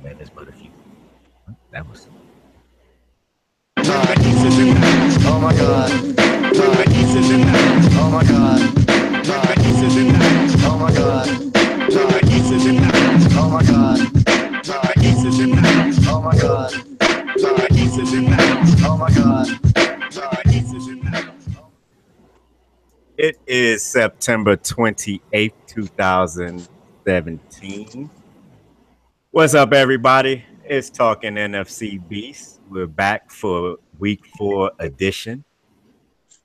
that is but a few. That was. Oh my God. Oh my God. Oh my God. Oh my God. Oh my God. Oh my God. It is September 28th, 2017. What's up, everybody? It's Talkin NFC Beast. We're back for week 4 edition.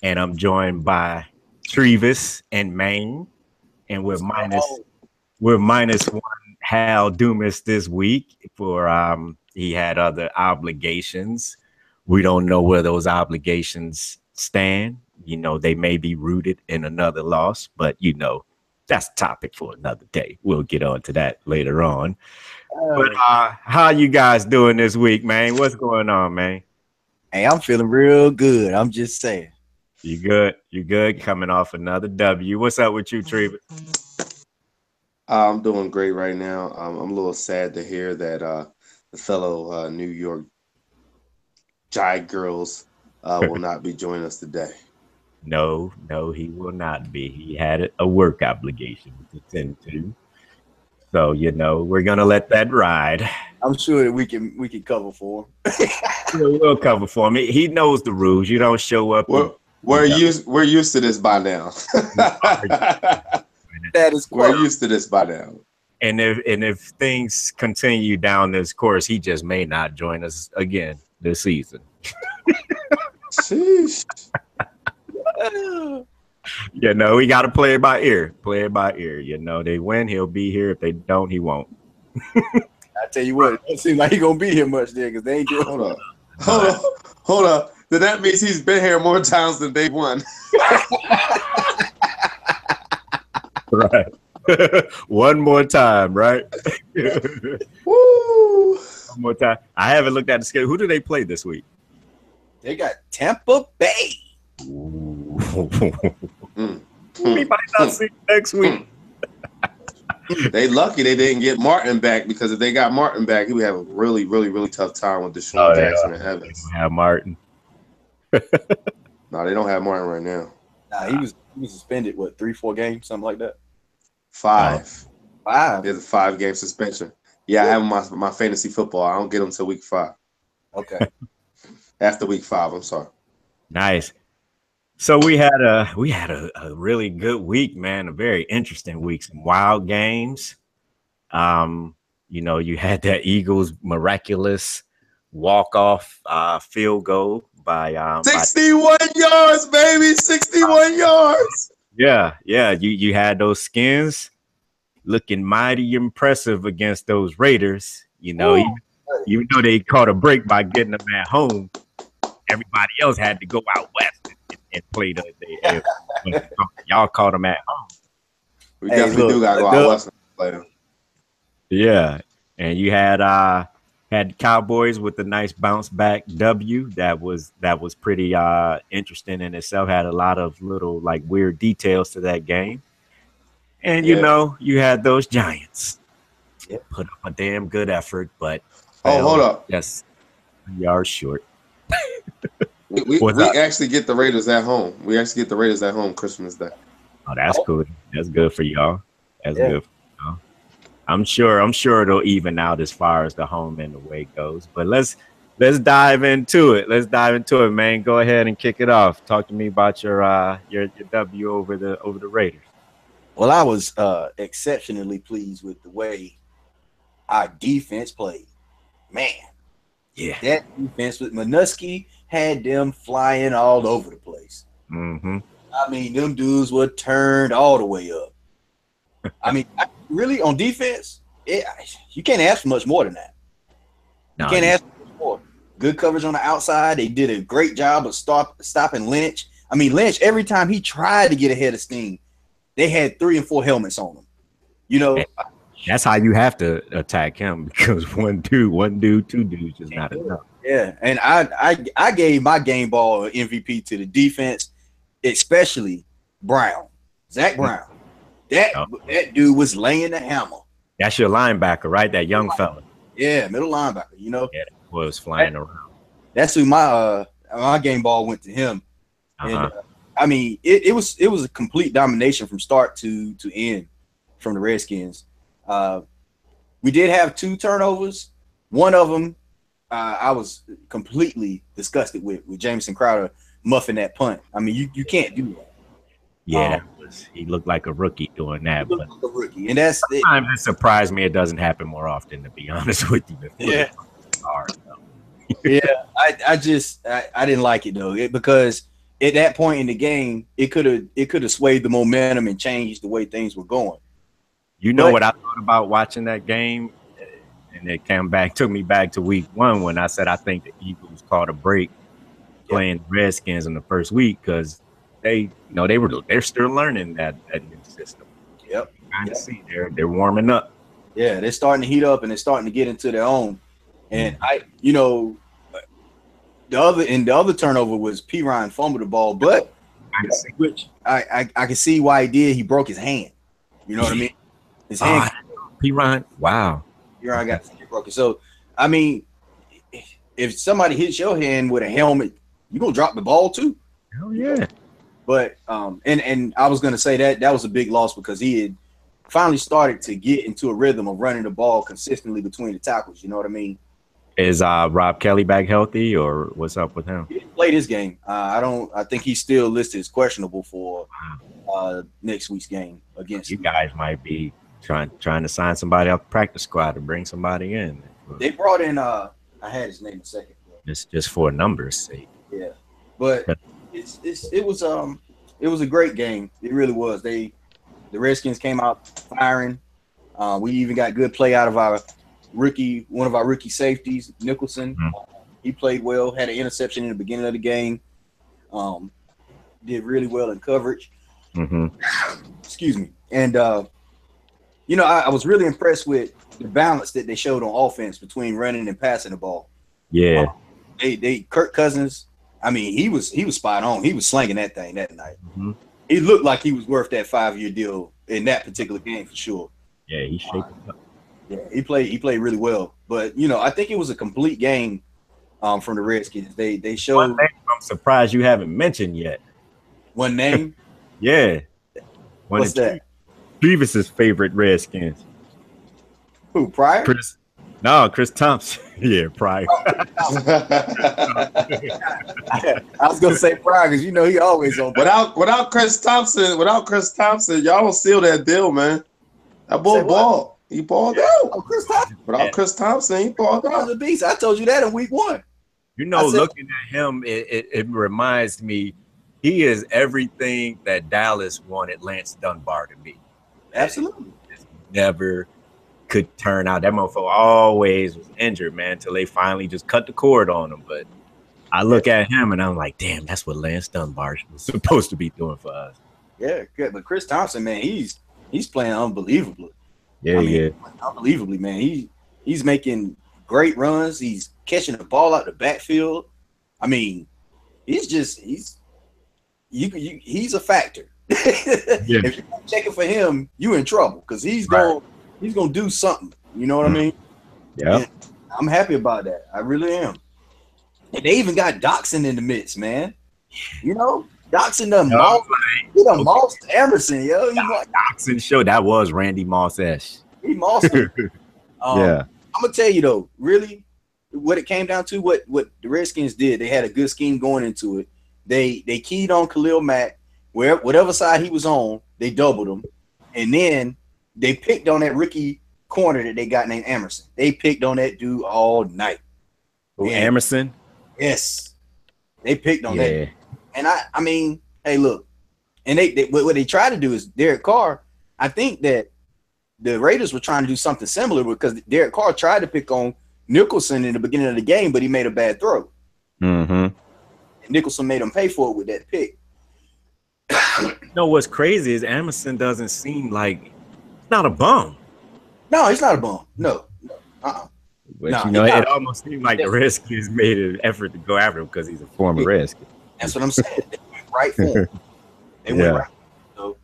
And I'm joined by Trevis and Maine. And we're minus one Hal Dumas this week for he had other obligations. We don't know where those obligations stand. You know, they may be rooted in another loss, but you know, that's a topic for another day. We'll get on to that later on. But how you guys doing this week, man? What's going on, man? Hey, I'm feeling real good. I'm just saying. You good? You good? Coming off another W. What's up with you, Trevis? I'm doing great right now. I'm a little sad to hear that the fellow New York Giant girls will not be joining us today. No, he will not be. He had a work obligation to tend to. So, you know, we're going to let that ride. I'm sure that we can cover for him. We'll cover for him. He knows the rules. You don't show up. We're used to this by now. That is we're used to this by now. And if things continue down this course, he just may not join us again this season. Sheesh. You know, we got to play it by ear. Play it by ear. You know, they win, he'll be here. If they don't, he won't. I tell you what, it seems like he's gonna be here much there because they ain't doing. Hold up. Then that means he's been here more times than they won. Right. One more time, right? Woo! One more time. I haven't looked at the schedule. Who do they play this week? They got Tampa Bay. We might not see next week. They lucky they didn't get Martin back, because if they got Martin back, he would have a really, really, really tough time with Deshaun Jackson and Evans. They don't have Martin. No, they don't have Martin right now. Nah, he was suspended, what, 3-4 games, something like that? 5. 5. There's a 5-game suspension. Yeah, I have my fantasy football. I don't get them till week 5. Okay. After week 5, I'm sorry. Nice. So we had a really good week, man. A very interesting week. Some wild games. You know, you had that Eagles miraculous walk-off field goal by 61 yards, baby. 61 yards. Yeah. You had those Skins looking mighty impressive against those Raiders. You know, even though they caught a break by getting them at home, everybody else had to go out west and play the day. Y'all caught them at home. We definitely do gotta go out west and play them. Yeah, and you had Cowboys with a nice bounce back W. That was pretty interesting in itself. Had a lot of little like weird details to that game. And you know, you had those Giants put up a damn good effort, but hold up, yes, yards short. We actually get the Raiders at home. We actually get the Raiders at home Christmas Day. Oh, that's cool. That's good for y'all. That's good for y'all. I'm sure it'll even out as far as the home and away goes. But let's dive into it. Let's dive into it, man. Go ahead and kick it off. Talk to me about your W over the Raiders. Well, I was exceptionally pleased with the way our defense played. Man, that defense with Minuski had them flying all over the place. Mm-hmm. I mean, them dudes were turned all the way up. I mean, really on defense, you can't ask for much more than that. You can't ask for much more. Good coverage on the outside. They did a great job of stopping Lynch. I mean, Lynch, every time he tried to get ahead of Sting, they had 3 and 4 helmets on him. You know, that's how you have to attack him, because one dude, 2 dudes is not enough. Yeah, and I gave my game ball MVP to the defense, especially Brown, Zach Brown. That dude was laying the hammer. That's your linebacker, right? That young fella. Yeah, middle linebacker. You know, Yeah, that boy was flying around. That's who my game ball went to him. And I mean, it was a complete domination from start to end from the Redskins. We did have 2 turnovers. One of them I was completely disgusted with Jamison Crowder muffing that punt. I mean, you can't do that. Yeah, he looked like a rookie doing that. But like a rookie, and that's sometimes it surprised me. It doesn't happen more often, to be honest with you. Yeah, yeah. I didn't like it though, because at that point in the game, it could have swayed the momentum and changed the way things were going. You know what I thought about watching that game, and it took me back to week 1 when I said I think the Eagles caught a break playing the Redskins in the first week because they're still learning that new system. Yep. Kind of see they're warming up. Yeah, they're starting to heat up and they're starting to get into their own. And the other turnover was P. Ryan fumbled the ball, but which I can see why he did. He broke his hand. You know what I mean? His hand. P. Ryan. Wow. P. Ryan got broken. So I mean, if somebody hits your hand with a helmet, you're gonna drop the ball too. Hell yeah. But and I was gonna say that was a big loss because he had finally started to get into a rhythm of running the ball consistently between the tackles. You know what I mean? Is Rob Kelly back healthy, or what's up with him? He didn't play this game. I think he's still listed as questionable for next week's game against. You guys might be trying to sign somebody off the practice squad to bring somebody in. They brought in I had his name a second. Just for numbers' sake. Yeah, but it was a great game. It really was. The Redskins came out firing. We even got good play out of one of our rookie safeties, Nicholson. He played well, had an interception in the beginning of the game. Did really well in coverage. Excuse me. And I was really impressed with the balance that they showed on offense between running and passing the ball. Yeah. Kirk Cousins, I mean, he was spot on. He was slinging that thing that night. He looked like he was worth that 5-year deal in that particular game for sure. Yeah, he shaped it up. Yeah, he played really well. But I think it was a complete game from the Redskins. They showed. One name I'm surprised you haven't mentioned yet. One name? Yeah. What's that? Trevis's favorite Redskins. Who, Pryor? Chris Thompson. Yeah, Pryor. I was gonna say Pryor because he always on. Without Chris Thompson, y'all don't seal that deal, man. That boy balled. He balled out. Oh, Chris Thompson. Without Chris Thompson, he balled out. The beast. I told you that in week 1. Looking at him, it reminds me, he is everything that Dallas wanted Lance Dunbar to be. Absolutely. Never could turn out. That motherfucker always was injured, man, until they finally just cut the cord on him. But I look at him and I'm like, damn, that's what Lance Dunbar was supposed to be doing for us. Yeah, good. But Chris Thompson, man, he's playing unbelievably. Yeah, unbelievably, man. He's making great runs. He's catching the ball out the backfield. I mean, he's a factor. If you're checking for him, you in trouble because he's gonna do something. You know what I mean? Yeah. And I'm happy about that. I really am. And they even got Doxson in the midst, man. Doxson mossed Emerson, yo. Doxson show that was Randy Moss-esque. He mossed him. Yeah. I'm gonna tell you though, really, what it came down to, what the Redskins did, they had a good scheme going into it. They keyed on Khalil Mack, whatever side he was on, they doubled him, and then they picked on that rookie corner that they got named Emerson. They picked on that dude all night. Emerson? Yes, they picked on that. And I mean, hey, look, and they what they tried to do is Derek Carr. I think that the Raiders were trying to do something similar because Derek Carr tried to pick on Nicholson in the beginning of the game, but he made a bad throw. And Nicholson made him pay for it with that pick. What's crazy is Emerson doesn't seem like he's not a bum. No, he's not a bum. No. But it almost seemed like the Redskins made an effort to go after him because he's a former Redskin. That's what I'm saying. They went right for him. They went right. So,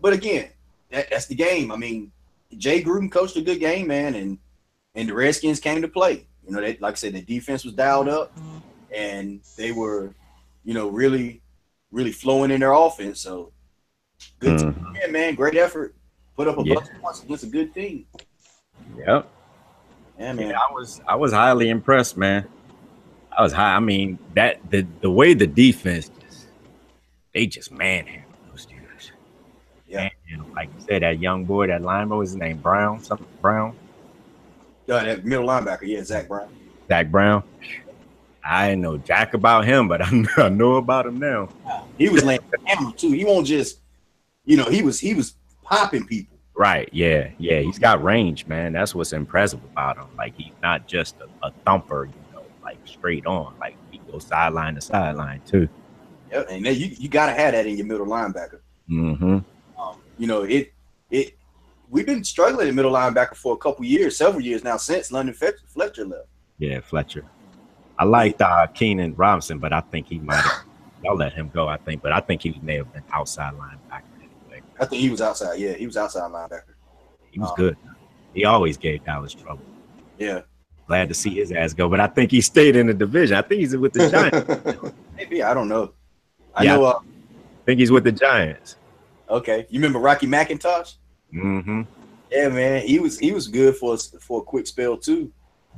but again, that's the game. I mean, Jay Gruden coached a good game, man, and the Redskins came to play. You know, they, like I said, the defense was dialed up, and they were, you know, really, really flowing in their offense. So good team, man. Great effort. Put up a bunch of points against a good team. Yep. Yeah, man. Yeah, I was highly impressed, man. I was high. I mean, that the way the defense they just manhandled those dudes. Yeah. Man, like you said, that young boy, that lineman, was his name Brown, something Brown. That middle linebacker, yeah, Zach Brown. Zach Brown. I didn't know jack about him, but I know about him now. He was laying hammer too. He won't just, you know, he was popping people. Right, yeah. He's got range, man. That's what's impressive about him. Like, he's not just a thumper, you know, like straight on. Like, he goes sideline to sideline too. Yeah, and then you gotta have that in your middle linebacker. Mm-hmm. You know, we've been struggling at middle linebacker for a couple years, several years now, since London Fletcher left. Yeah, Fletcher. I liked Keenan Robinson, but I think he might have. Y'all let him go, I think. But I think he may have been outside linebacker anyway. I think he was outside. Yeah, he was outside linebacker. He was good. He always gave Dallas trouble. Yeah. Glad to see his ass go, but I think he stayed in the division. I think he's with the Giants. Maybe, I don't know. I think he's with the Giants. Okay. You remember Rocky McIntosh? Mm-hmm. Yeah, man. He was good for a quick spell too.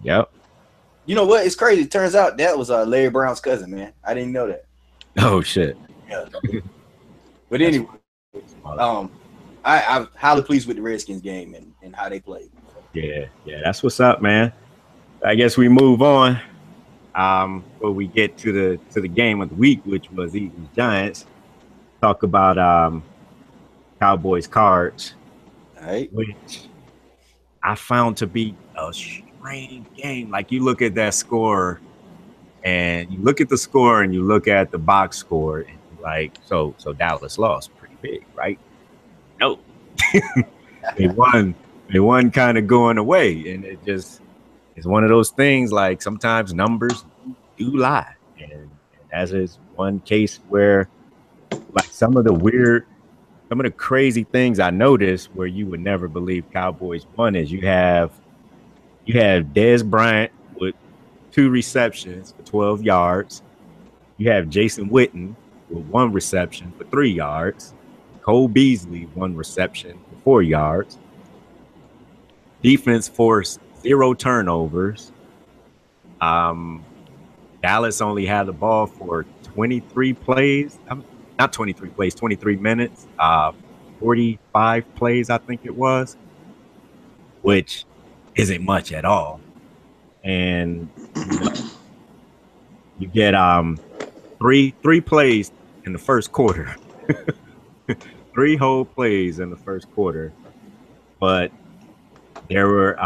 Yep. You know what? It's crazy. It turns out that was Larry Brown's cousin, man. I didn't know that. Oh shit. Yeah. But anyway, I'm highly pleased with the Redskins game and how they played. Yeah, that's what's up, man. I guess we move on. Before we get to the game of the week, which was Eagles Giants. Talk about Cowboys Cards, right? Which I found to be a strange game. Like, you look at that score, and you look at the score, and you look at the box score, and like, so Dallas lost pretty big, right? No, they won kind of going away, and it's one of those things. Like, sometimes numbers do lie, and as is one case where, like, some of the crazy things I noticed where you would never believe Cowboys won is you have Dez Bryant with 2 receptions for 12 yards. You have Jason Witten with 1 reception for 3 yards. Cole Beasley, 1 reception for 4 yards. Defense forced 0 turnovers. Dallas only had the ball for 23 plays. Not 23 plays, 23 minutes. 45 plays, I think it was, which isn't much at all. And you get three plays in the first quarter. 3 whole plays in the first quarter. But there were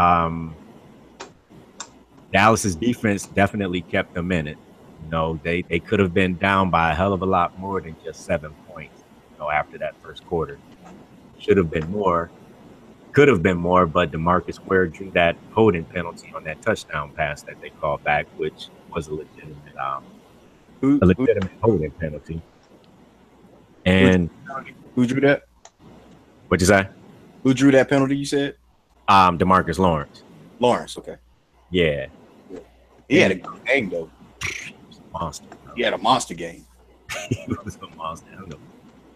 Dallas's defense definitely kept them in it. You know, they could have been down by a hell of a lot more than just 7 points, you know, after that first quarter. Should have been more. Could have been more, but DeMarcus Ware drew that holding penalty on that touchdown pass that they called back, which was a legitimate holding penalty. And who drew that? What'd you say? Who drew that penalty, you said? DeMarcus Lawrence. Lawrence, okay. Yeah. He had a good game, though. He was a monster. He had a monster game. He was a monster.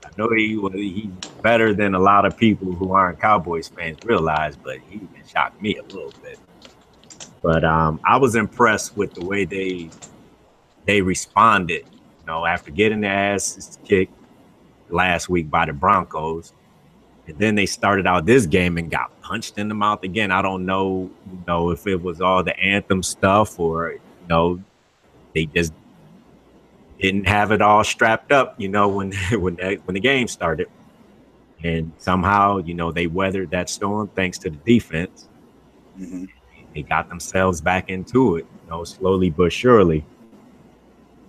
I know he's better than a lot of people who aren't Cowboys fans realize, but he even shocked me a little bit. But I was impressed with the way they responded, you know, after getting their asses kicked last week by the Broncos. And then they started out this game and got punched in the mouth again. I don't know, you know, if it was all the anthem stuff or, you know, they just didn't have it all strapped up, you know, when the game started. And somehow, you know, they weathered that storm thanks to the defense. Mm-hmm. They got themselves back into it, you know, slowly but surely.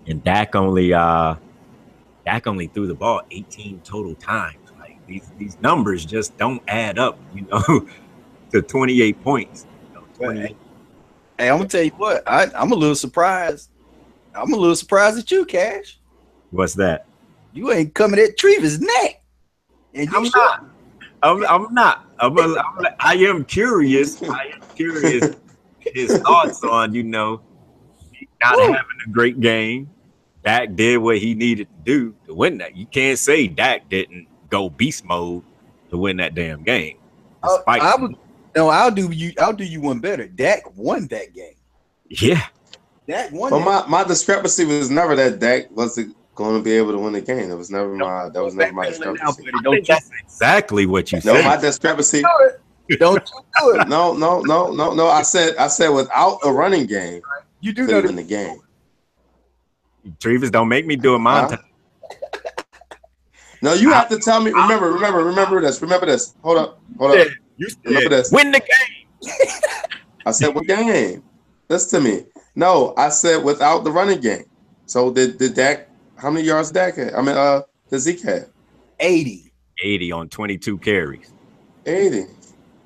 And Dak only threw the ball 18 total times. Like, these numbers just don't add up, you know, to 28 points. You know, 28. Hey, I'm gonna tell you what, I'm a little surprised. I'm a little surprised at you, Cash. What's that? You ain't coming at Trevor's neck. And I'm not. I'm not. I am curious. I am curious his thoughts on, not having a great game. Dak did what he needed to do to win that. You can't say Dak didn't go beast mode to win that damn game. I'll do you one better. Dak won that game. Yeah. Dak won. But my discrepancy was never that Dak wasn't going to be able to win the game. That was never my discrepancy. That's exactly what you said. No, my discrepancy. Don't you do it. No. I said without a running game, you do know win the game. Trevis, don't make me do a montage. No, you have to tell me. Remember this. Hold up. Remember this. Win the game. I said what game? Listen to me. No, I said without the running game. So did Dak? How many yards Dak had? I mean, did Zeke have? 80. 80 on 22 carries. 80.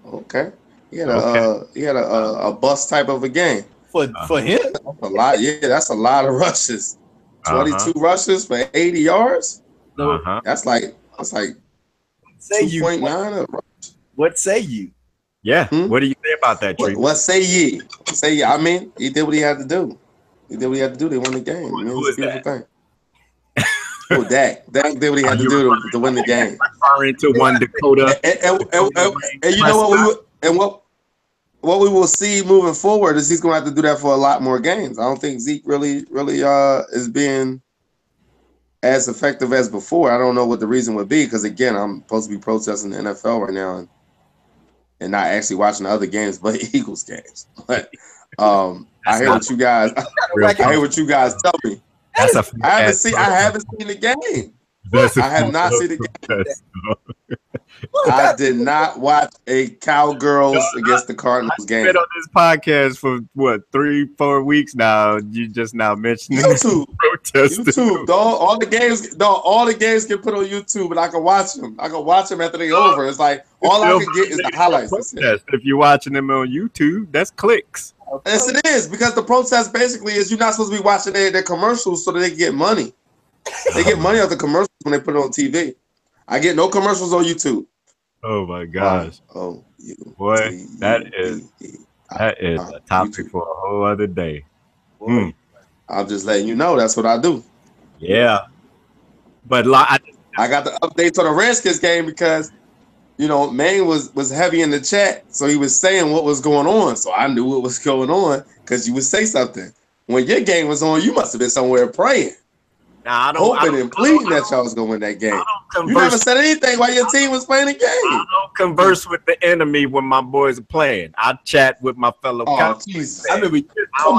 Okay. He had a bust type of a game. For him? That's a lot. Yeah, that's a lot of rushes. 22 rushes for 80 yards. That's like 2.9 of rush. What say you? Yeah. What do you say about that, Tree? What say ye? Say ye. I mean, he did what he had to do. They won the game. Who is that? Thing. Oh, Dak. Dak did what he had to do to win the game. Referring to one Dakota. And you know what we will see moving forward is he's going to have to do that for a lot more games. I don't think Zeke really is being as effective as before. I don't know what the reason would be because, again, I'm supposed to be protesting the NFL right now and not actually watching the other games but Eagles games. But I hear what you guys tell me. I haven't seen the game. I have not seen the game. I did not watch a Cowgirls against the Cardinals game. I've been on this podcast for what 3-4 weeks now. You just now mentioning YouTube. All the games get put on YouTube, and I can watch them. I can watch them after they're over. It's like all I can get is the highlights. If you're watching them on YouTube, that's clicks. Yes, it is because the protest basically is you're not supposed to be watching their commercials so that they can get money. They get money off the commercials when they put it on TV. I get no commercials on YouTube. Oh my gosh! That is a topic for a whole other day. I'm just letting you know that's what I do. Yeah, but I got the updates on the Redskins game because Maine was heavy in the chat, so he was saying what was going on. So I knew what was going on because you would say something when your game was on. You must have been somewhere praying. Hoping and pleading that y'all was going to win that game. You never said anything while your team was playing the game. I don't converse with the enemy when my boys are playing. I chat with my fellow Cowboys. Jesus. Come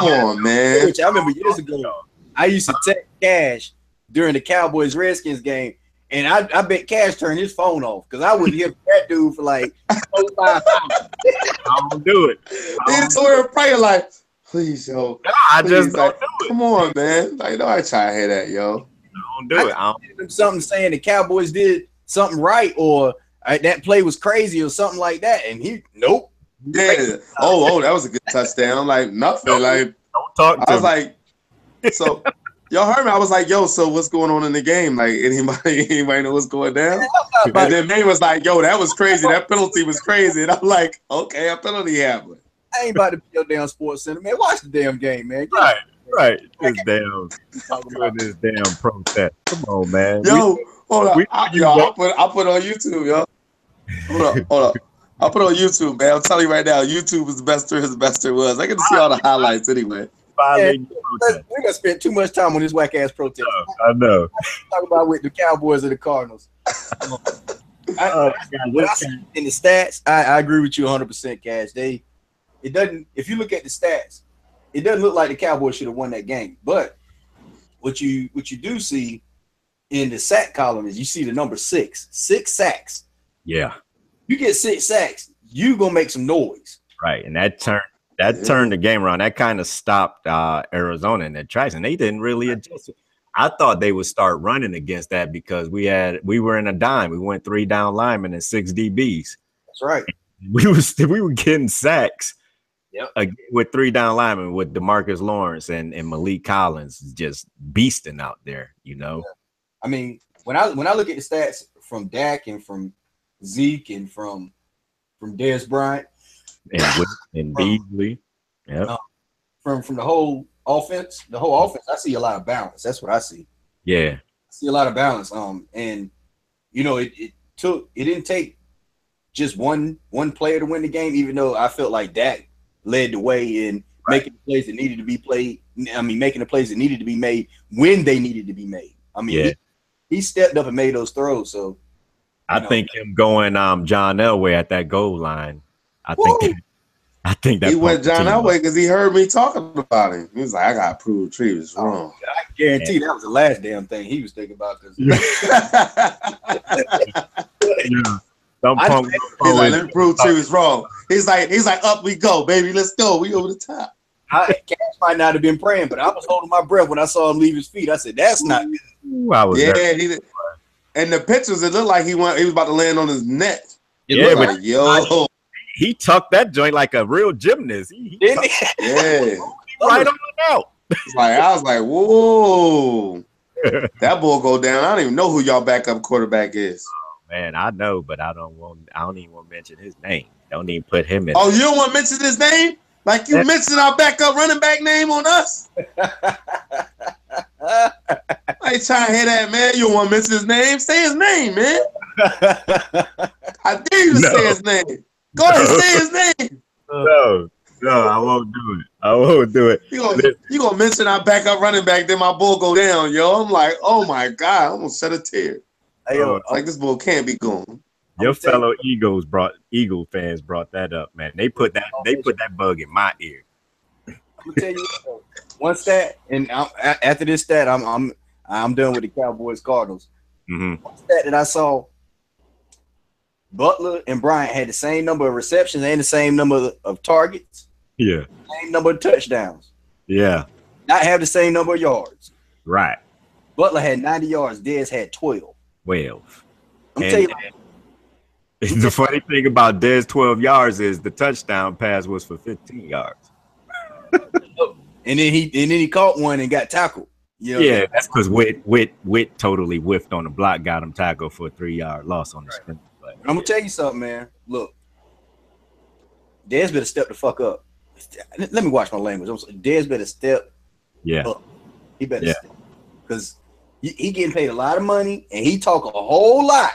on, man. I remember years ago, I used to text Cash during the Cowboys Redskins game, and I bet Cash turned his phone off because I wouldn't hear that dude for like 4-5 hours. I don't do it. He's somewhere praying like, please, yo. No, I just don't do it. Come on, man. Like, I try to hear that, yo. I don't do it. I don't. Something saying the Cowboys did something right or that play was crazy or something like that. And nope. Yeah. Oh, that was a good touchdown. I'm like, nothing. Like, don't talk to me. I was like, so y'all heard me. I was like, yo, so what's going on in the game? Like, anybody know what's going down? And then May was like, yo, that was crazy. That penalty was crazy. And I'm like, okay, a penalty happened. I ain't about to be your damn Sports Center, man. Watch the damn game, man. Right. This damn protest. Come on, man. Yo, hold up. I'll put it on YouTube, yo. Hold up. I'll put it on YouTube, man. I'm telling you right now, YouTube is the best there was. I get to see all the highlights anyway. We're gonna spend too much time on this whack ass protest. I know. Talk about with the Cowboys and the Cardinals. In the stats, I agree with you 100%, Cash. It doesn't. If you look at the stats, it doesn't look like the Cowboys should have won that game. But what you do see in the sack column is you see the number 6 sacks. Yeah, you get 6 sacks, you gonna make some noise. Right, and that turned the game around. That kind of stopped Arizona in their tracks, and they didn't really adjust it. I thought they would start running against that because we were in a dime. We went 3 down linemen and 6 DBs. That's right. We were getting sacks. Yep. With 3 down linemen with DeMarcus Lawrence and Malik Collins just beasting out there, Yeah. I mean, when I look at the stats from Dak and from Zeke and from Dez Bryant and Beasley, Yeah. From the whole offense, I see a lot of balance. That's what I see. Yeah. I see a lot of balance. And it didn't take just one player to win the game, even though I felt like Dak led the way in making the plays that needed to be played. I mean, making the plays that needed to be made when they needed to be made. I mean, he stepped up and made those throws. So I think him going John Elway at that goal line. I think that he went John Elway because he heard me talking about him. He was like, I got to prove Trevis wrong. I guarantee that was the last damn thing he was thinking about. He's like, let me prove Trevis wrong. He's like, up we go, baby. Let's go. We over the top. Cash might not have been praying, but I was holding my breath when I saw him leave his feet. I said, that's not good. He did. And the pictures, it looked like he was about to land on his neck. He tucked that joint like a real gymnast. Didn't he? Yeah. Right on out. I was like, whoa. That ball go down. I don't even know who y'all backup quarterback is. Oh, man, I know, but I don't even want to mention his name. Don't even put him in. Oh, you don't want to mention his name? Like you mentioned our backup running back name on us? I ain't trying to hear that, man. You don't want to mention his name? Say his name, man. I dare you to say his name. Go ahead and say his name. No, I won't do it. I won't do it. You gonna mention our backup running back, then my bull go down, yo. I'm like, oh my God, I'm gonna shed a tear. Like this bull can't be going. Your fellow Eagle fans brought that up, man. They put that bug in my ear. I'm gonna tell you one stat, and after this stat, I'm done with the Cowboys Cardinals. Mm-hmm. One stat that I saw: Butler and Bryant had the same number of receptions and the same number of targets. Yeah. Same number of touchdowns. Yeah. Not have the same number of yards. Right. Butler had 90 yards. Dez had 12. Well, I'm telling you. The funny thing about Dez 12 yards is the touchdown pass was for 15 yards. And then he caught one and got tackled. You know yeah, that's because Witt totally whiffed on the block, got him tackled for a 3-yard loss on the sprint play. I'm gonna tell you something, man. Look, Dez better step the fuck up. Let me watch my language. Dez better step up. He better step, because he getting paid a lot of money and he talk a whole lot.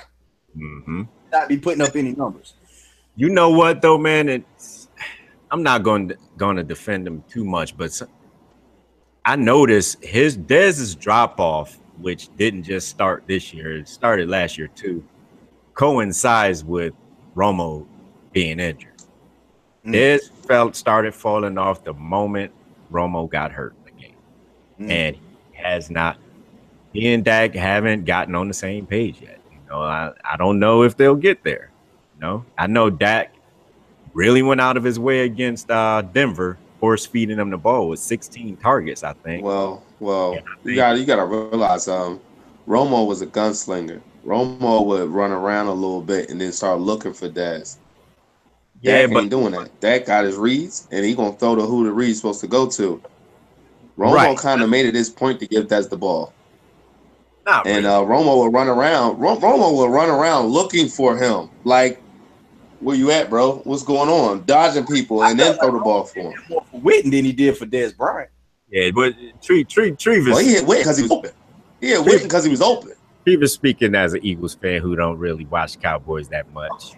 Mm-hmm. Not be putting up any numbers. You know what though, man? I'm not going to defend him too much, but I noticed Dez's drop off, which didn't just start this year; it started last year too. Coincides with Romo being injured. Dez started falling off the moment Romo got hurt in the game, and he and Dak haven't gotten on the same page yet. I don't know if they'll get there. I know Dak really went out of his way against Denver, force feeding them the ball with 16 targets, I think. Well, you got to realize Romo was a gunslinger. Romo would run around a little bit and then start looking for Dez. Dak ain't doing that. Dak got his reads, and he gonna throw to who the read's supposed to go to. Romo kind of made it his point to give Dez the ball. And Romo will run around. Romo will run around looking for him. Like, where you at, bro? What's going on? Dodging people and then throw the ball for him. More for Witten than he did for Dez Bryant. Yeah, but Trevis. Well, he hit Witten because he was open. He hit Witten because he was open. Trevis speaking as an Eagles fan who don't really watch Cowboys that much.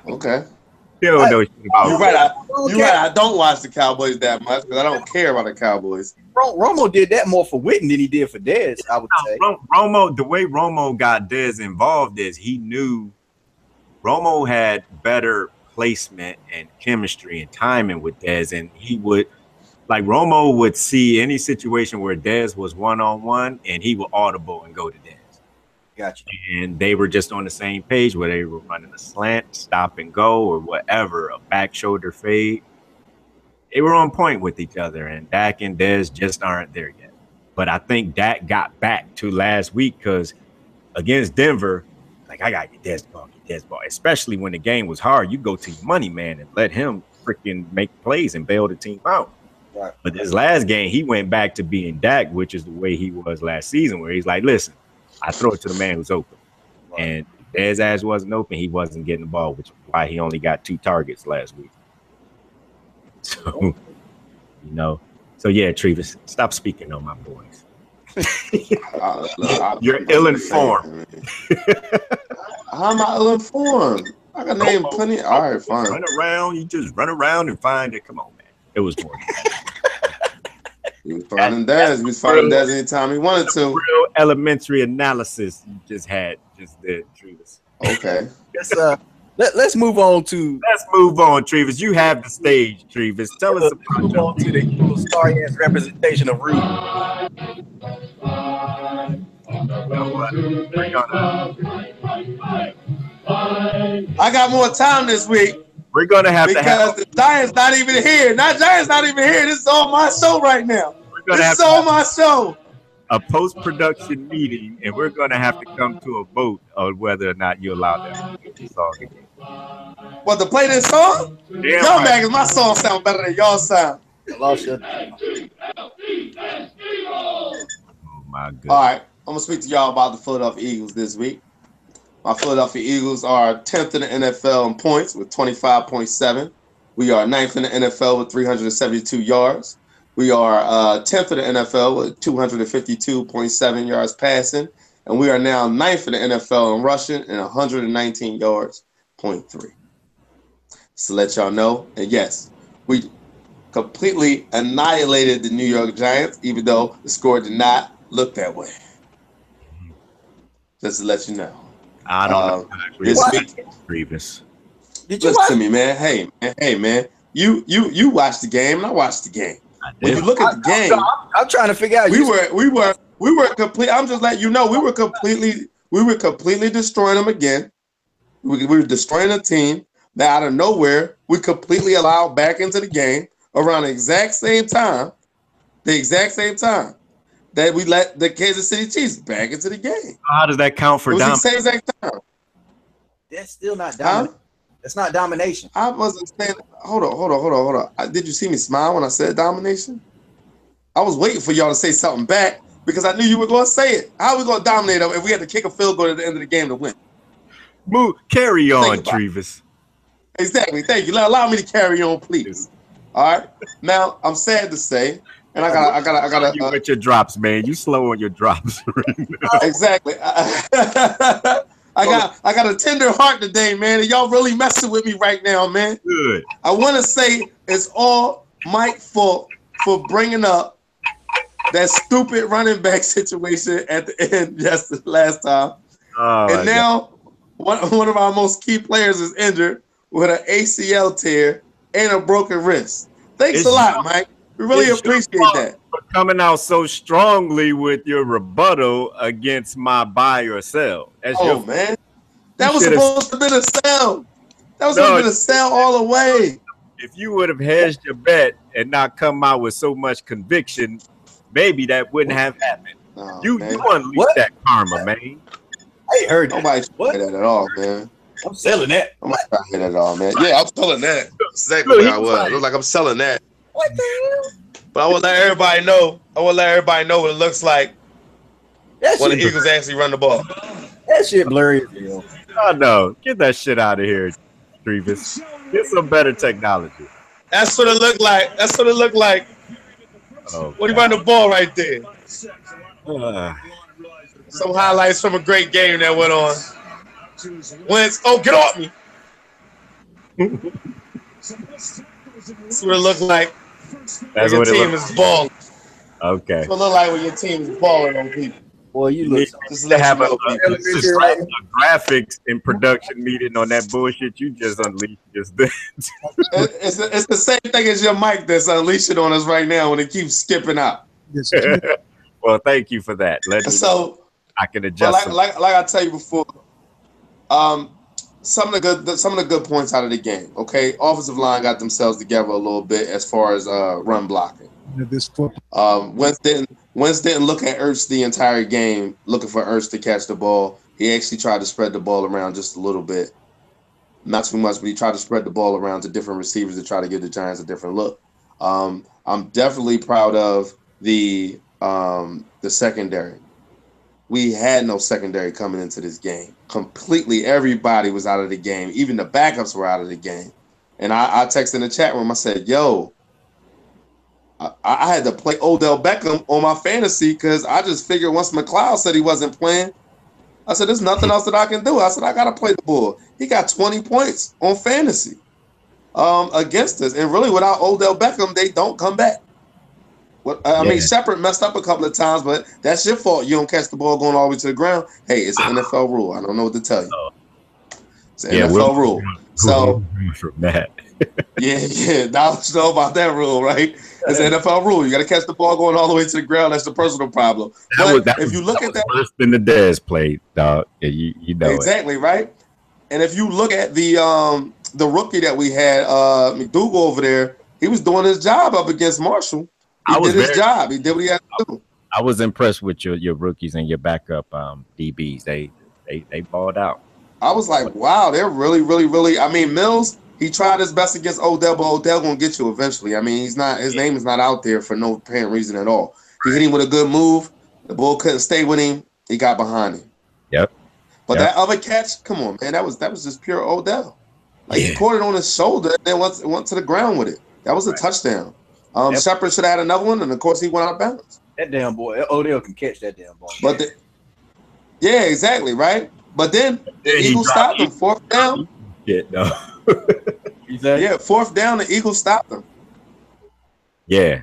Okay. You don't know shit about. You're right. I don't watch the Cowboys that much because I don't care about the Cowboys. Romo did that more for Witten than he did for Dez, I would say. Romo, the way Romo got Dez involved is he knew Romo had better placement and chemistry and timing with Dez, and he would, like, Romo would see any situation where Dez was one-on-one, and he would audible and go to Dez. Gotcha. And they were just on the same page where they were running a slant, stop and go, or whatever, a back shoulder fade. They were on point with each other, and Dak and Dez just aren't there yet. But I think Dak got back to last week because against Denver, like, I got to get Dez ball, especially when the game was hard. You go to your money man and let him freaking make plays and bail the team out. Right. But this last game, he went back to being Dak, which is the way he was last season, where he's like, listen, I throw it to the man who's open. Right. And Dez ass wasn't open. He wasn't getting the ball, which is why he only got 2 targets last week. So, So yeah, Trevis, stop speaking on my boys. You're ill-informed. How am I ill-informed? I got named plenty. All right, fine. Run around. You just run around and find it. Come on, man. It was more than that. He was finding Daz. He was finding Daz anytime he wanted to. Real elementary analysis you just did, Trevis. Okay. Let's move on to. Let's move on, Trevis. You have the stage, Trevis. Tell us about move on to the star-ass representation of Rudy. I got more time this week. We're gonna have because the Giants not even here. Giants not even here. This is all my show right now. This is all my show. A post-production meeting, and we're gonna have to come to a vote on whether or not you're allowed to play this song again. What, to play this song? Y'all mad because my song sound better than y'all sound. Oh my goodness. All right, I'm gonna speak to y'all about the Philadelphia Eagles this week. My Philadelphia Eagles are 10th in the NFL in points with 25.7. We are 9th in the NFL with 372 yards. We are 10th in the NFL with 252.7 yards passing. And we are now 9th in the NFL in rushing and 119 yards, 0.3. So let y'all know. And yes, we completely annihilated the New York Giants, even though the score did not look that way. Just to let you know. I don't know. This week, Grievous. Did you listen to me, man? Hey, man. You watched the game, and I watched the game. When you look at the game, I'm trying to figure out. We were complete. I'm just letting you know we were completely destroying them again. We were destroying a team that out of nowhere we completely allowed back into the game around the exact same time that we let the Kansas City Chiefs back into the game. How does that count for domination? The same exact time. That's still not domination. That's not domination. I wasn't saying. Hold on. Did you see me smile when I said domination? I was waiting for y'all to say something back because I knew you were going to say it. How are we going to dominate them if we had to kick a field goal at the end of the game to win? Carry on, Trevis. Exactly. Thank you. Allow me to carry on, please. All right. Now I'm sad to say, and I gotta. You with your drops, man. You slow on your drops. Exactly. I got a tender heart today, man, and y'all really messing with me right now, man. Good. I want to say it's all Mike's fault for bringing up that stupid running back situation at the end last time. And now one of our most key players is injured with an ACL tear and a broken wrist. Thanks a lot, Mike. We really appreciate that. For coming out so strongly with your rebuttal against my buy or sell. Man. That was supposed to have been a sell. That was supposed to be a sell all the way. If you would have hedged your bet and not come out with so much conviction, maybe that wouldn't have happened. You unleashed that karma, man. I ain't heard nobody say that at all, man. I'm selling that. I'm not trying to hear that at all, man. Yeah, I'm selling that. That's exactly what I was. It was like I'm selling that. What the hell? But I want to let everybody know. What it looks like when the Eagles actually run the ball. That shit blurry. Oh no! Get that shit out of here, Trevis. Get some better technology. That's what it looked like. Oh, when he run the ball right there. Some highlights from a great game that went on. Get off me. That's what it looked like. That's when your team is balling. Okay. That's what it look like when your team is balling on people. Boy, you look just to have a graphics and production meeting on that bullshit you just unleashed just then. It's the same thing as your mic that's unleashing on us right now when it keeps skipping out. Well, thank you for that. I can adjust. Like I tell you before, some of the good points out of the game. Okay, offensive line got themselves together a little bit as far as run blocking. Wentz didn't look at Ertz the entire game looking for Ertz to catch the ball. He actually tried to spread the ball around just a little bit. Not too much, but he tried to spread the ball around to different receivers to try to give the Giants a different look. I'm definitely proud of the secondary. We had no secondary coming into this game. Completely everybody was out of the game. Even the backups were out of the game. And I texted in the chat room. I said, "Yo, I had to play Odell Beckham on my fantasy because I just figured once McLeod said he wasn't playing, I said, there's nothing else that I can do. I said, I got to play the bull. He got 20 points on fantasy against us. And really, without Odell Beckham, they don't come back. I mean, Shepard messed up a couple of times, but that's your fault. You don't catch the ball going all the way to the ground. Hey, it's an NFL rule. I don't know what to tell you. It's an NFL rule. So, from that. yeah. Now you know about that rule, right? It's an NFL rule. You got to catch the ball going all the way to the ground. That's the personal problem. If you look at that, worse than the Dez played, dog. Yeah, you know exactly, right? And if you look at the rookie that we had, McDougal over there, he was doing his job up against Marshall. He did his job. He did what he had to do. I was impressed with your rookies and your backup DBs. They balled out. I was like, wow, they're really, really, really. I mean, Mills, he tried his best against Odell, but Odell gonna get you eventually. I mean, his name is not out there for no apparent reason at all. He hit him with a good move. The bull couldn't stay with him. He got behind him. Yep. But that other catch, come on, man, that was just pure Odell. He caught it on his shoulder and then went to the ground with it. That was a touchdown. Shepard should have had another one, and of course he went out of bounds. That damn boy, Odell can catch that damn ball. But yeah, exactly, right. But then the Eagles stopped him. Fourth down. No. Yeah, fourth down. The Eagles stopped him. Yeah.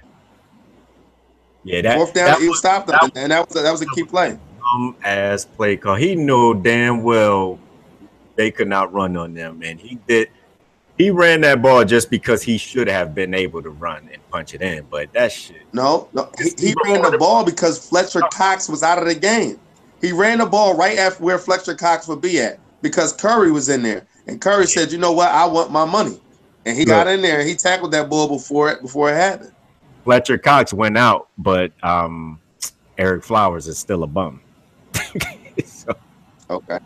Fourth down. The Eagles stopped him, and that was a key play. As play call, he knew damn well they could not run on them, and he did. He ran that ball just because he should have been able to run and punch it in, but that shit. No, he ran the ball because Fletcher Cox was out of the game. He ran the ball right after where Fletcher Cox would be at because Curry was in there. And Curry said, you know what? I want my money. And he got in there and he tackled that ball before it happened. Fletcher Cox went out, but Eric Flowers is still a bum. So, okay.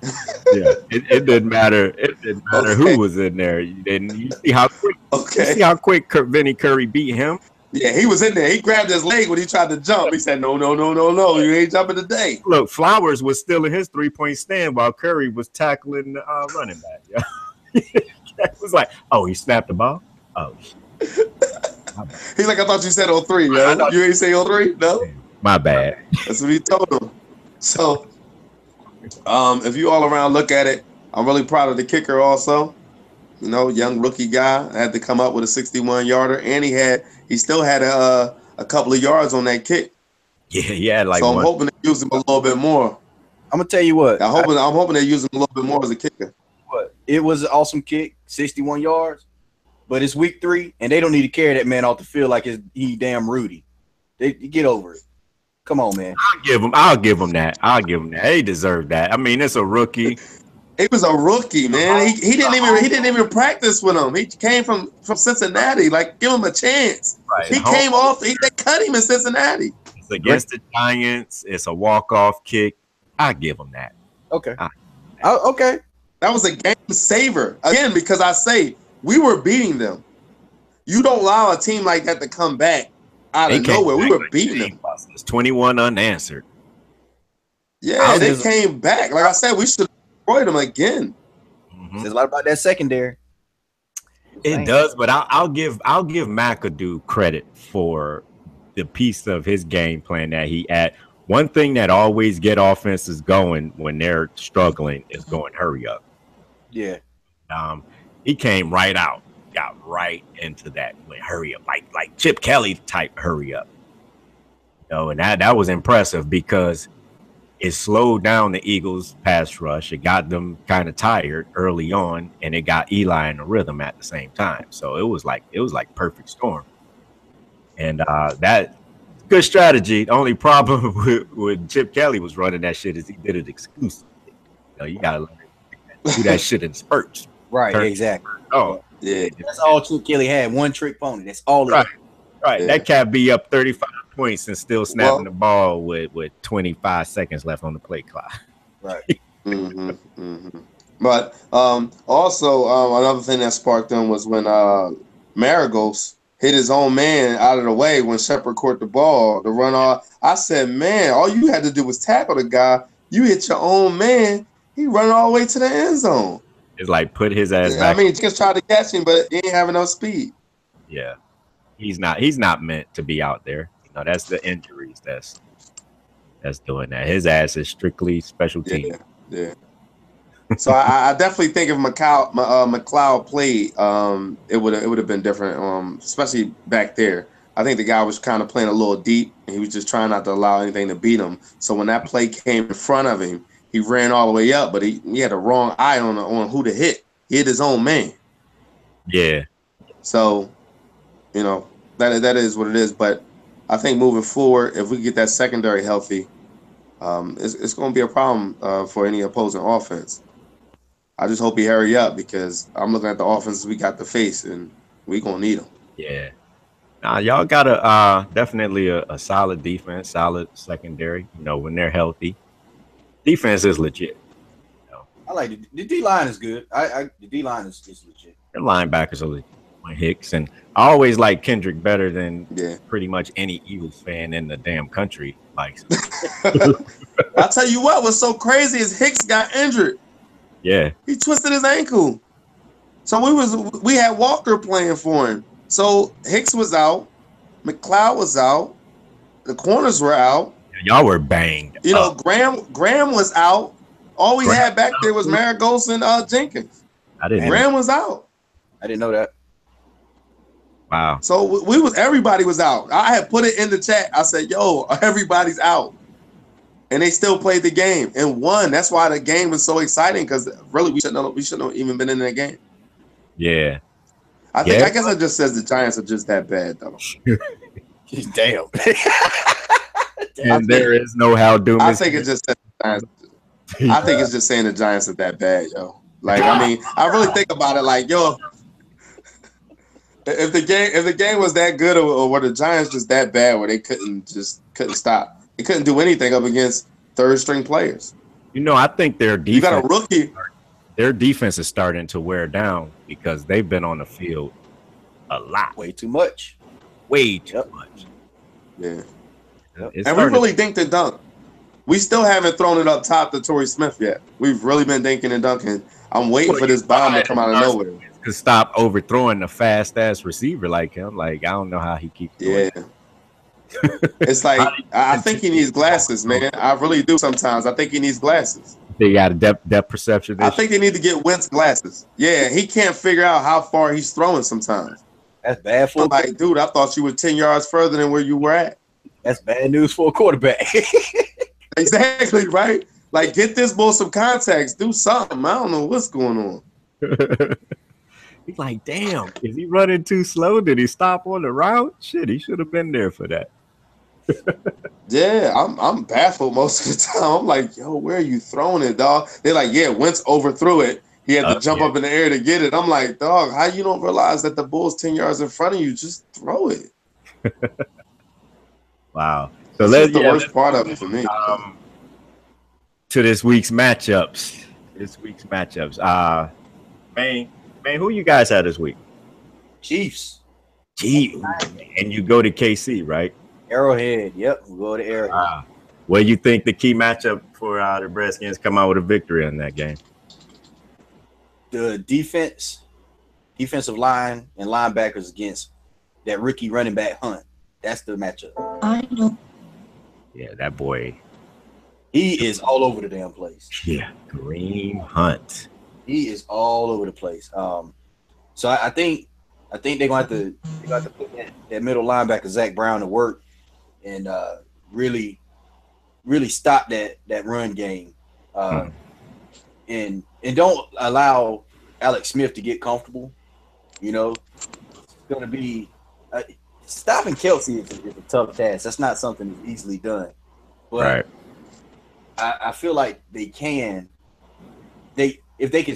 Yeah, it didn't matter. It didn't matter who was in there. You see how quick. Okay. You see how quick Vinny Curry beat him. Yeah, he was in there. He grabbed his leg when he tried to jump. He said, no, you ain't jumping today. Look, Flowers was still in his 3-point stand while Curry was tackling the running back. Yeah. It was like, oh, he snapped the ball? Oh, shit. He's like, I thought you said 03, yo. You ain't say 03? No? My bad. That's what he told him. So, if you all around look at it, I'm really proud of the kicker also. You know, young rookie guy had to come up with a 61-yarder, and he still had a couple of yards on that kick. Yeah, like. So I'm hoping to use him a little bit more. I'm gonna tell you what. I'm hoping they use him a little bit more as a kicker. What? It was an awesome kick, 61 yards, but it's week 3, and they don't need to carry that man off the field like he damn Rudy. They get over it. Come on, man. I'll give him that. He deserved that. I mean, it's a rookie. He was a rookie, man. He didn't even practice with him. He came from Cincinnati. Like, give him a chance. Right. He came off. They cut him in Cincinnati. It's against the Giants. It's a walk-off kick. I give him that. Okay. Okay. That was a game saver again because I say we were beating them. You don't allow a team like that to come back out of nowhere. We were beating them. It's 21 unanswered. Yeah, they came back. Like I said, we should. Destroyed him again. There's a lot about that secondary. It does, but I'll give McAdoo credit for the piece of his game plan that he had. One thing that always get offenses going when they're struggling is going hurry up. Yeah. He came right out, got right into that hurry up, like Chip Kelly type hurry up. You know, and that was impressive because it slowed down the Eagles' pass rush. It got them kind of tired early on, and it got Eli in the rhythm at the same time. So it was like perfect storm. And that good strategy. The only problem with Chip Kelly was running that shit is he did it exclusively. You know, you gotta do that shit in spurts. Right, exactly. Oh, yeah. That's all Chip Kelly had. One trick pony. That's all. Right. Yeah. That cat be up 35 points and still snapping the ball with 25 seconds left on the play clock. Right. But also another thing that sparked them was when Maragos hit his own man out of the way when Shepard caught the ball to run off. I said, man, all you had to do was tackle the guy. You hit your own man. He run all the way to the end zone. It's like put his ass I back. mean, just tried to catch him, but he ain't having no speed. Yeah, he's not meant to be out there. You know, that's the injuries that's doing that. His ass is strictly special team. Yeah. So I definitely think if McLeod played, it would have been different. Especially back there. I think the guy was kind of playing a little deep, and he was just trying not to allow anything to beat him. So when that play came in front of him, he ran all the way up, but he had the wrong eye on who to hit. He hit his own man. Yeah. So, you know, that is what it is. But I think moving forward, if we get that secondary healthy, it's going to be a problem for any opposing offense. I just hope he hurry up because I'm looking at the offenses we got to face, and we going to need them. Yeah. Nah, y'all got a definitely a solid defense, solid secondary. You know, when they're healthy, defense is legit. You know? I like the D line is good. The D line is legit. Their linebackers are legit. Hicks, and I always like Kendrick better than pretty much any Eagles fan in the damn country likes. I'll tell you what's so crazy is Hicks got injured. Yeah, he twisted his ankle. So we had Walker playing for him. So Hicks was out, McLeod was out, the corners were out. Y'all were banged. You know, Graham was out. All we had back there was Maragos and Jenkins. Graham was out. I didn't know that. Wow. So everybody was out. I had put it in the chat. I said, "Yo, everybody's out," and they still played the game and won. That's why the game was so exciting because really we shouldn't have even been in that game. Yeah. I guess it just says the Giants are just that bad though. Damn. And there is no how doom. I think it just says the Giants. I think it's just saying the Giants are that bad, yo. Like, I mean, I really think about it like, yo, if the game was that good or were the Giants just that bad where they couldn't stop. They couldn't do anything up against third string players. You know, I think their defense. You got a rookie. Their defense is starting to wear down because they've been on the field a lot. Way too much. Way too much. Yeah. And we really dink and dunk. We still haven't thrown it up top to Torrey Smith yet. We've really been dinking and dunking. I'm waiting for this bomb to come out of nowhere. To stop overthrowing a fast ass receiver like him. Like, I don't know how he keeps doing it. It's like I think he needs glasses, man. I really do sometimes. I think he needs glasses. They got a depth perception issue. I think they need to get Wentz glasses. Yeah, he can't figure out how far he's throwing sometimes. That's bad for like, dude, I thought you were 10 yards further than where you were at. That's bad news for a quarterback. Exactly, right? Like, get this bull some contacts. Do something. I don't know what's going on. He's like, damn, is he running too slow? Did he stop on the route? Shit, he should have been there for that. Yeah, I'm baffled most of the time. I'm like, yo, where are you throwing it, dog? They're like, yeah, Wentz overthrew it. He had to jump up in the air to get it. I'm like, dog, how you don't realize that the ball's 10 yards in front of you? Just throw it. Wow. So that's the worst part of it for me. To this week's matchups. Man, who you guys had this week? Chiefs. And you go to KC, right? Arrowhead. Yep, we'll go to Arrowhead. What do you think the key matchup for the Redskins come out with a victory in that game? The defensive line and linebackers against that rookie running back Hunt. That's the matchup. I know. Yeah, that boy. He is all over the damn place. Yeah, Kareem Hunt. He is all over the place. So I think they're gonna have to put that middle linebacker Zach Brown to work and really stop that run game. And don't allow Alex Smith to get comfortable. You know, it's gonna be stopping Kelsey is a tough task. That's not something that's easily done. But right. I feel like they can. If they can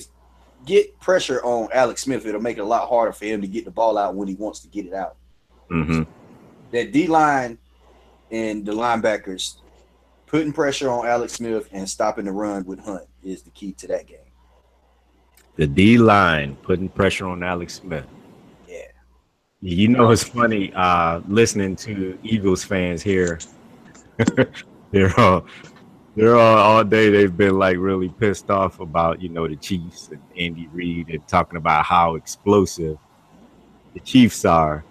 get pressure on Alex Smith, it'll make it a lot harder for him to get the ball out when he wants to get it out. Mm-hmm. That D-line and the linebackers putting pressure on Alex Smith and stopping the run with Hunt is the key to that game. The D-line putting pressure on Alex Smith. Yeah. You know, it's funny listening to Eagles fans here. They're all day. They've been like really pissed off about the Chiefs and Andy Reid and talking about how explosive the Chiefs are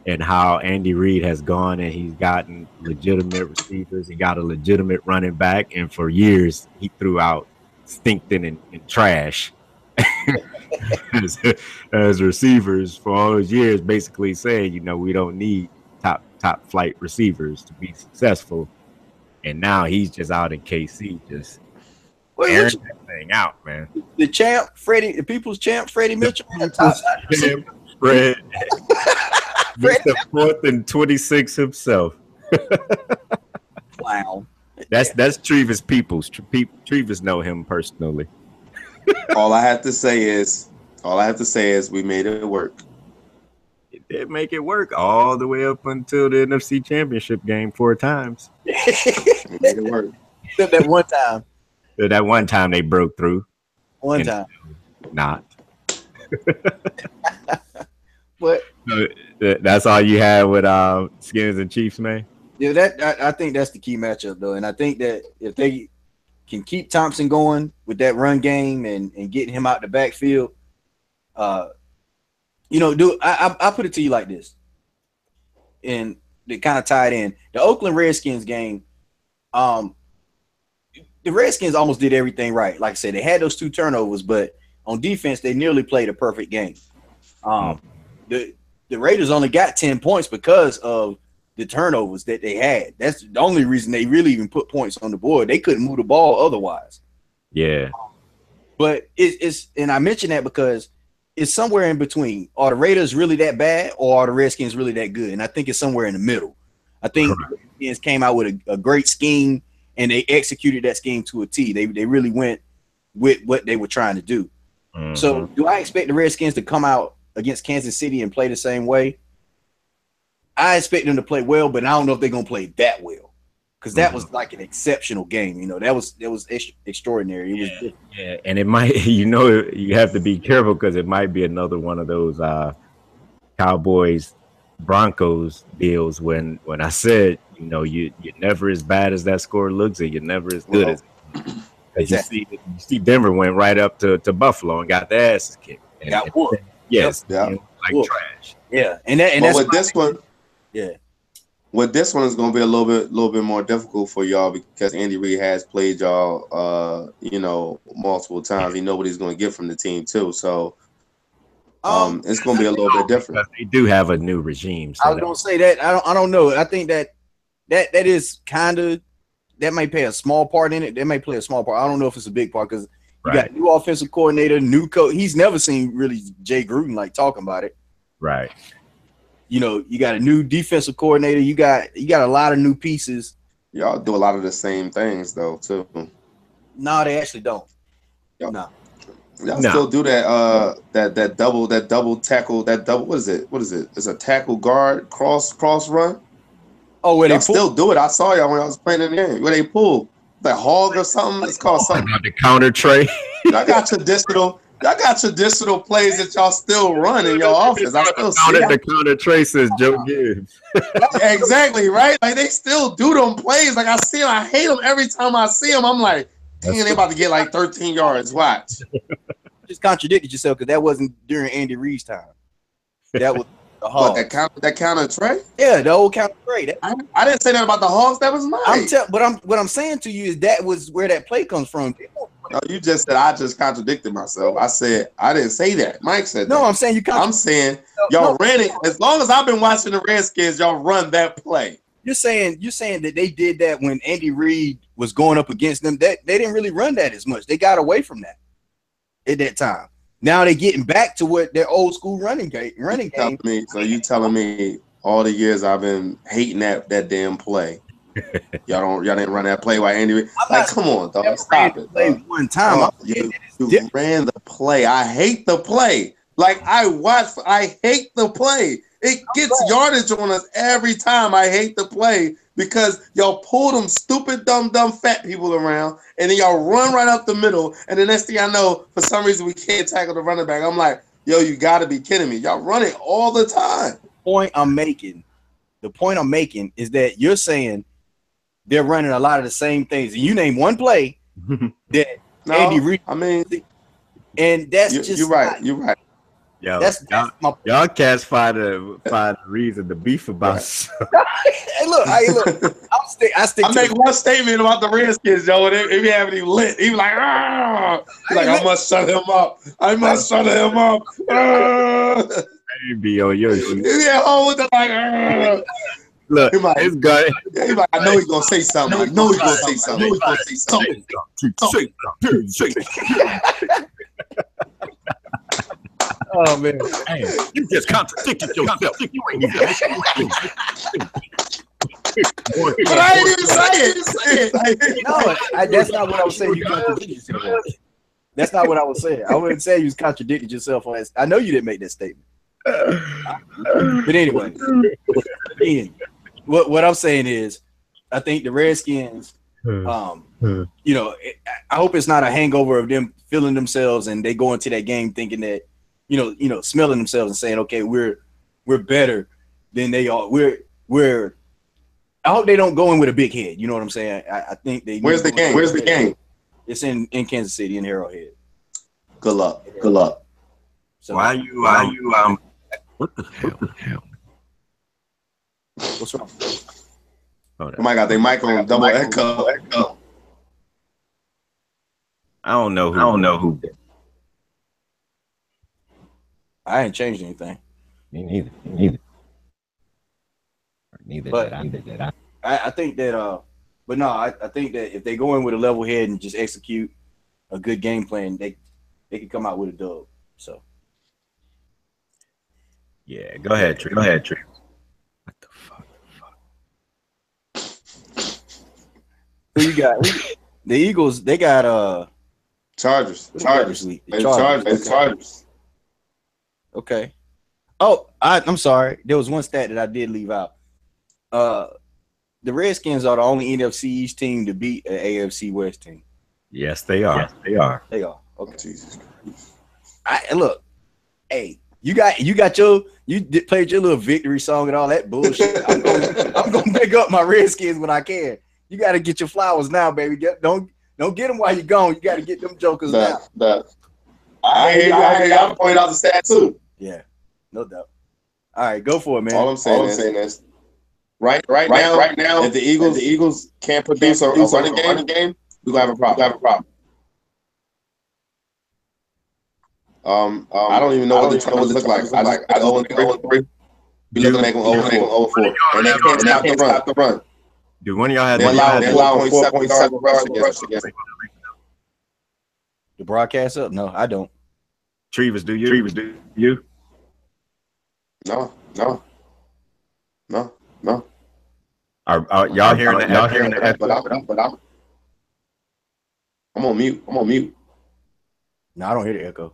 and how Andy Reid has gone and he's gotten legitimate receivers. He got a legitimate running back, and for years he threw out stinking and trash as, as receivers for all those years, basically saying, we don't need top flight receivers to be successful. And now he's just out in KC, just airing that thing out, man. The champ, the people's champ, Freddie Mitchell. Champ, Fred. Mr. 4th and 26 himself. Wow. That's Trevis Peoples. Trevis know him personally. All I have to say is we made it work. It did make it work all the way up until the NFC Championship game 4 times. We made it work. That one time. That one time they broke through. One time. Not. But that's all you had with Skins and Chiefs, man. Yeah, I think that's the key matchup though, and I think that if they can keep Thompson going with that run game and getting him out the backfield, I put it to you like this, and they kind of tied in the Oakland Redskins game. The Redskins almost did everything right. Like I said, they had those 2 turnovers, but on defense they nearly played a perfect game. The Raiders only got 10 points because of the turnovers that they had. That's the only reason they really even put points on the board. They couldn't move the ball otherwise. Yeah. But it's and I mention that because it's somewhere in between. Are the Raiders really that bad, or are the Redskins really that good? And I think it's somewhere in the middle. I think the Redskins came out with a great scheme, and they executed that scheme to a T. They really went with what they were trying to do. Mm-hmm. So do I expect the Redskins to come out against Kansas City and play the same way? I expect them to play well, but I don't know if they're gonna play that well, because that was like an exceptional game. That was extraordinary. It was different. Yeah, and it might, you have to be careful because it might be another one of those Cowboys Broncos deals. When I said, you're never as bad as that score looks, and you're never as good as exactly. You see Denver went right up to Buffalo and got their asses kicked. And got whooped. Yes, yeah, like trash. Yeah, and that's with this one. Yeah. Well, this one is going to be a little bit more difficult for y'all because Andy Reid has played y'all, multiple times. He knows what he's going to get from the team too. So, it's going to be a little bit different. They do have a new regime. So I was going to say that. I don't know. I think that is kind of that may play a small part in it. They may play a small part. I don't know if it's a big part because you got new offensive coordinator, new coach. He's never seen really Jay Gruden like talking about it. Right. You got a new defensive coordinator. You got a lot of new pieces. Y'all do a lot of the same things though too. No, they actually don't. No. Y'all still do that double tackle, what is it? It's a tackle guard cross run. Oh, where they still do it. I saw y'all when I was playing in the game. Where they pull the hog or something. It's called something. The counter tray. I got traditional plays that y'all still run in your office. I still see the counter tray says Joe Gibbs. Exactly, right? Like they still do them plays. Like I see them. I hate them every time I see them. I'm like, dang, they about to get like 13 yards. Watch. Just contradicted yourself because that wasn't during Andy Reid's time. That was the Hogs. That counter tray? Yeah, the old counter tray. I didn't say that about the Hogs. That was mine. What I'm saying to you is that was where that play comes from. No, you just said I just contradicted myself. I said I didn't say that. Mike said that. No, I'm saying you. I'm saying y'all ran it. As long as I've been watching the Redskins, y'all run that play. You're saying that they did that when Andy Reid was going up against them. That they didn't really run that as much. They got away from that at that time. Now they're getting back to what their old school running game. So you telling me all the years I've been hating that damn play. Y'all didn't run that play while Andy Reid. Like, come on, dog. Stop it. Play one time. You ran the play. I hate the play. Like I hate the play. It gets yardage on us every time. I hate the play because y'all pull them stupid, dumb fat people around, and then y'all run right up the middle. And the next thing I know, for some reason, we can't tackle the running back. I'm like, yo, you got to be kidding me. Y'all run it all the time. The point I'm making is that you're saying they're running a lot of the same things. And you name one play that Andy Reid. I mean, and that's you're right. You're right. Yo, that's my y'all cats find a reason to beef about. Hey, look. I stick. I make one statement about the Redskins, Joe, and if you haven't even lit, he was like, "Ah!" Like I must shut him up. I must shut him up. Be on your shit. Yeah, with the like. Ah. Look, it's good. He's like, I know he's gonna say something. I know he's gonna say something. Oh man, hey, you just contradicted yourself. You ain't even. But I ain't even say it. No, that's not what I was saying. You contradicted yourself. That's not what I was saying. I wouldn't say you contradicted yourself on that. I know you didn't make that statement. But anyway, what I'm saying is, I think the Redskins, I hope it's not a hangover of them feeling themselves and they go into that game thinking that, smelling themselves and saying, okay, we're better than they are. I hope they don't go in with a big head. You know what I'm saying? I think they. Where's the game? Where's the game? It's in Kansas City in Arrowhead. Good luck. Good luck. So why you what the hell? What's wrong? Oh my God, they mic on double echo. I don't know who. I ain't changed anything. Me neither. But I think that but no, I think that if they go in with a level head and just execute a good game plan, they can come out with a dub. So yeah, go ahead, Tree. What the fuck? Who you got? The Eagles, they got Chargers. Okay. Oh, I'm sorry. There was one stat that I did leave out. The Redskins are the only NFC East team to beat an AFC West team. Yes, they are. They are. Okay. Jesus Christ. Look, hey, you played your little victory song and all that bullshit. I'm gonna pick up my Redskins when I can. You got to get your flowers now, baby. Don't get them while you're gone. You got to get them jokers now. I point out the stat too. Yeah, no doubt. All right, go for it, man. All I'm saying is right now, if the Eagles can't produce a running game, we're gonna have a problem. I don't even know what the Chargers look like. I 0-3. We looking to make them 0-4. And they can't stop the run. Do one of y'all have They're allowing 4.7 yards rush against the broadcast up? No, I don't. Trevis, do you? No. Are y'all hearing the echo? But I'm on mute. No, I don't hear the echo.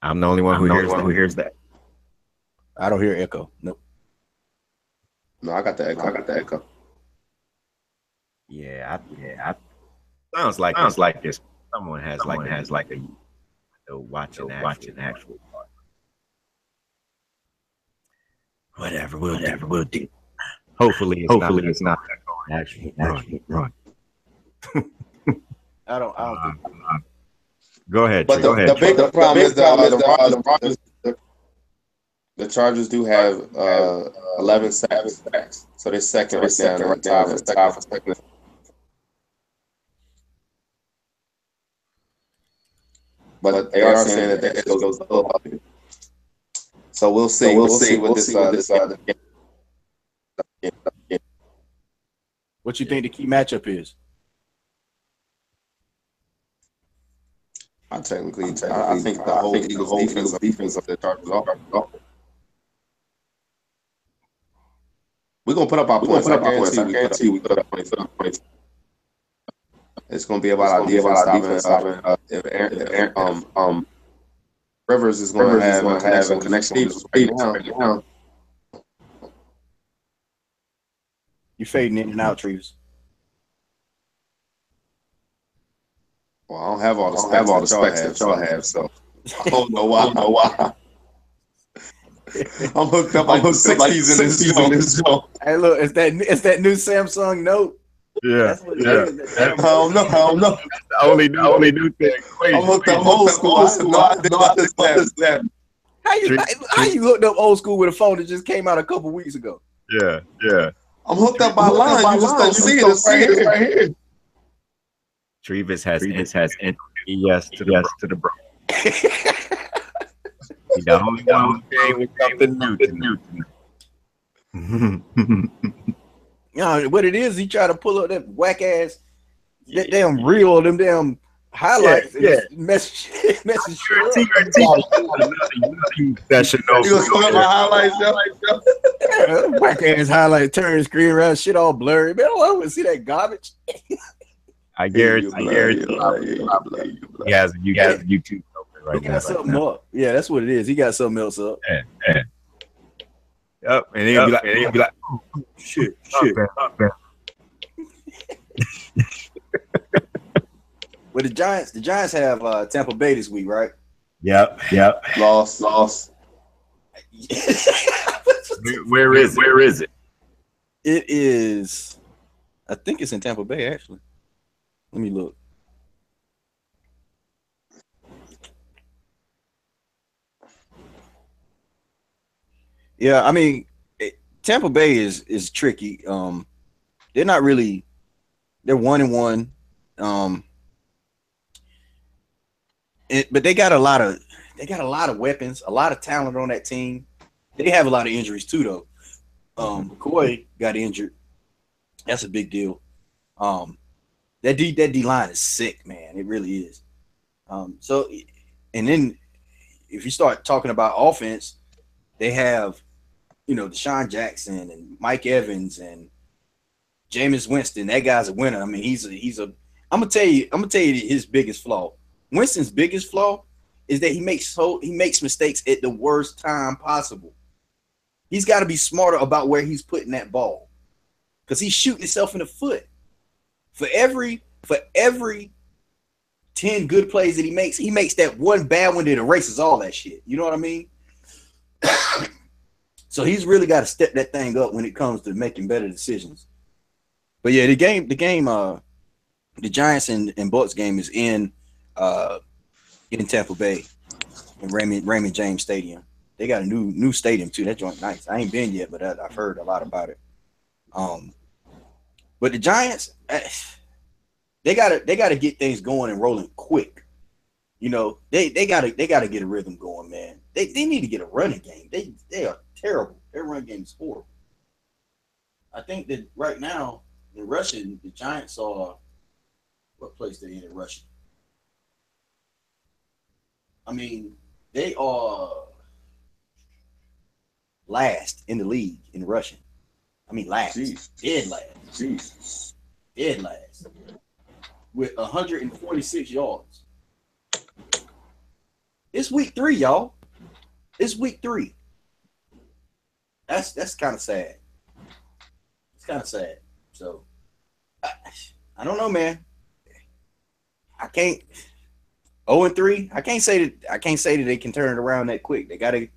I'm the only one who hears that. I don't hear echo. Nope. No, I got the echo. Yeah. Sounds like this. Someone has like a watching actual part. Whatever, we'll do. Hopefully it's not actually right. I don't think. Go ahead. But the big problem is the Chargers do have 11 sacks, so they're second right now. But they are saying that it goes up. So we'll see. We'll see what this What you think the key matchup is? I think the whole Eagles defense of the Chargers off. We're gonna put up our points. I guarantee we put up points. It's gonna be about our defense stopping. Rivers is gonna have a connection right now. You fading in and out, Treves. Well, I don't have all the specs that y'all have, so I don't know why. I'm hooked up like the 60s in this show. Hey, look, it's that new Samsung Note. Yeah. That's what Yeah. I don't know. The only new thing. I'm hooked up old school. I have no idea about this happened. How you hooked up old school with a phone that just came out a couple weeks ago? Yeah. Yeah. I'm hooked up by line. You just don't see it. It's right here. Trevis has entered yes to the bro. He the only one who came with something new tonight. You know what it is? He tried to pull up that whack ass, that damn reel, them damn highlights, and just mess shit up. Session You gonna come up my highlights, Yeah, whack ass highlight, turn screen around, shit all blurry. Man, I don't want to see that garbage. I guarantee he has YouTube open right He now. got something up. Yeah, that's what it is. He got something else up. Yeah. Yep, and he'll be like, oh, Shit. But the Giants have Tampa Bay this week, right? Yep. Lost. Where is it? It is. I think it's in Tampa Bay, actually. Let me look. Yeah, I mean, Tampa Bay is tricky. They're not really. They're 1-1. But they got a lot of weapons, a lot of talent on that team. They have a lot of injuries too, though. McCoy got injured. That's a big deal. That D line is sick, man. It really is. So, and then if you start talking about offense, they have, Deshaun Jackson and Mike Evans and Jameis Winston. That guy's a winner. I mean, he's a. I'm gonna tell you his biggest flaw. Winston's biggest flaw is that he makes mistakes at the worst time possible. He's got to be smarter about where he's putting that ball, because he's shooting himself in the foot. For every 10 good plays that he makes that one bad one that erases all that shit. You know what I mean? So he's really got to step that thing up when it comes to making better decisions. But yeah, the Giants and Bucks game is in Tampa Bay, in Raymond James Stadium. They got a new stadium too. That joint nice. I ain't been yet, but I've heard a lot about it. But the Giants, they gotta get things going and rolling quick. They gotta get a rhythm going, man. They need to get a running game. They are terrible. Their run game is horrible. I think that right now in rushing, the Giants are what place they're in rushing. I mean, they are last in the league in rushing. I mean, last. Jeez. Dead last. Jeez. Dead last. With 146 yards. It's week 3, y'all. It's week 3. That's kind of sad. It's kind of sad. So, I don't know, man. I can't. 0-3. I can't say that they can turn it around that quick. They gotta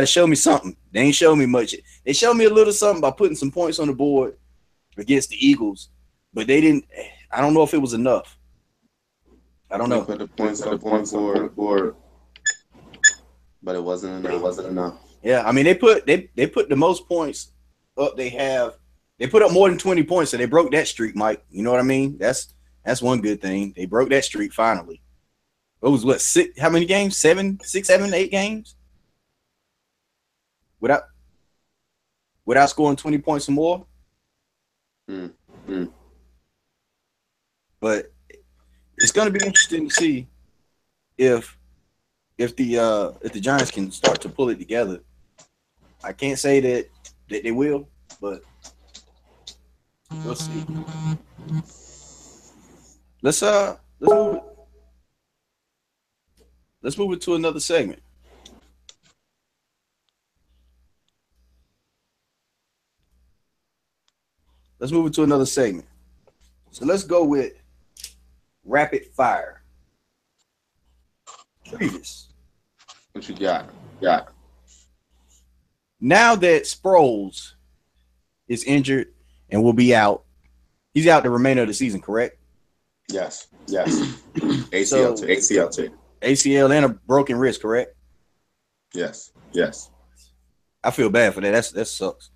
show me something. They ain't show me much. They showed me a little something by putting some points on the board against the Eagles, but they didn't. I don't know if it was enough. I don't know. They put the points on the board, but it wasn't enough. Yeah, I mean they put the most points up they have. They put up more than 20 points, so they broke that streak, Mike. You know what I mean? That's one good thing. They broke that streak finally. It was what, 6? How many games? 7, 6, 7, 8 games without scoring 20 points or more. But it's going to be interesting to see if the Giants can start to pull it together. I can't say that they will, but we'll see. Let's move it to another segment. So let's go with rapid fire. Trevis. What you got? Now that Sproles is injured and will be out, He's out the remainder of the season, correct? Yes. ACL. ACL and a broken wrist, correct? Yes. I feel bad for that. That sucks.